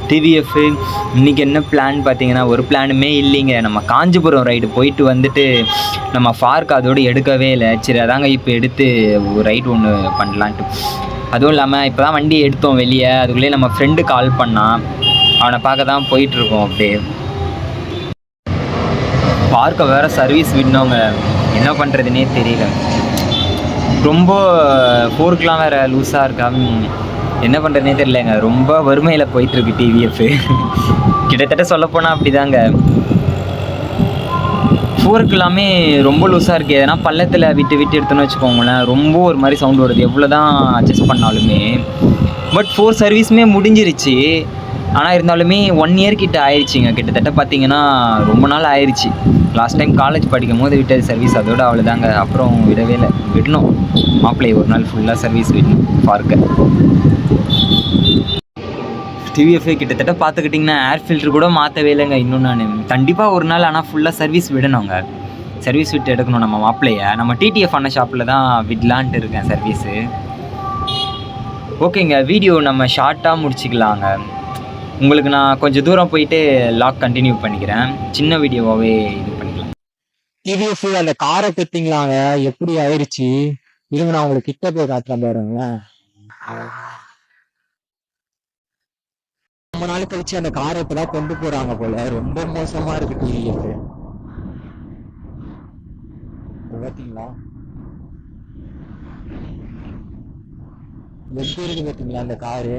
TVF இன்றைக்கி என்ன plan பார்த்தீங்கன்னா ஒரு பிளானுமே இல்லைங்க. நம்ம காஞ்சிபுரம் ரைடு போயிட்டு வந்துட்டு நம்ம ஃபார்க் அதோடு எடுக்கவே இல்லை. சரி அதாங்க இப்போ எடுத்து ஒரு ரைடு ஒன்று பண்ணலான்ட்டு. அதுவும் இல்லாமல் இப்போ தான் வண்டி எடுத்தோம் வெளியே, அதுக்குள்ளேயே நம்ம ஃப்ரெண்டு கால் பண்ணான். அவனை பார்க்க தான் போயிட்டுருக்கோம். அப்படியே பார்க்க வேறு சர்வீஸ் விடணுங்க, என்ன பண்ணுறதுனே தெரியல. ரொம்ப ஃபோர்க்கெலாம் வேறு லூஸாக இருக்கா, என்ன பண்ணுறதுனே தெரியலங்க. ரொம்ப வறுமையில் போயிட்டுருக்கு டிவிஎஃப். கிட்டத்தட்ட சொல்லப்போனால் அப்படி தாங்க. ஃபோர்க்கு எல்லாமே ரொம்ப லூஸாக இருக்குது. எதனா பள்ளத்தில் விட்டு விட்டு எடுத்தோன்னு வச்சுக்கோங்களேன், ரொம்ப ஒரு மாதிரி சவுண்ட் வருது எவ்வளோ தான் அட்ஜஸ்ட் பண்ணாலுமே. பட் 4 சர்வீஸுமே முடிஞ்சிருச்சு. ஆனால் இருந்தாலுமே 1 இயர் கிட்ட ஆயிடுச்சிங்க. கிட்டத்தட்ட பார்த்தீங்கன்னா ரொம்ப நாள் ஆயிடுச்சு. லாஸ்ட் டைம் காலேஜ் படிக்கும் போது விட்டது சர்வீஸ், அதோட அவ்வளோதாங்க. அப்புறம் விடவே இல்லை. விடணும், மாப்பிள்ளை ஒரு நாள் ஃபுல்லாக சர்வீஸ் விடணும் பார்க்க. டிவிஎஃப் கிட்டத்தட்ட பார்த்துக்கிட்டிங்கன்னா ஏர் ஃபில்ட்ரு கூட மாற்றவே இல்லைங்க இன்னும். நான் கண்டிப்பாக ஒரு நாள் ஆனால் ஃபுல்லாக சர்வீஸ் விடணுங்க. சர்வீஸ் விட்டு எடுக்கணும் நம்ம மாப்பிள்ளையை. நம்ம டிடிஎஃப் அண்ணா ஷாப்பில் தான் விடலான்ட்டு இருக்கேன் சர்வீஸு. ஓகேங்க, வீடியோ நம்ம ஷார்ட்டாக முடிச்சிக்கலாங்க. உங்களுக்கு நான் கொஞ்சம் தூரம் போயிட்டு லாக் கண்டினியூ பண்ணிக்கிறேன். சின்ன வீடியோவாகவே இது பண்ணிக்கலாம். டிவிஎஃப் அந்த காரை பத்திங்களாங்க எப்படி ஆயிடுச்சு. இருங்க நான் உங்களுக்கு கிட்ட போய் காட்டுறேன் பாருங்க. ரொம்ப நாள் கழிச்சு அந்த காரை இப்பதான் கொண்டு போறாங்க போல. ரொம்ப மோசமா இருக்கு டிவிஎஃப். பாத்தீங்களா எப்படி இருக்கு பாத்தீங்களா அந்த காரு.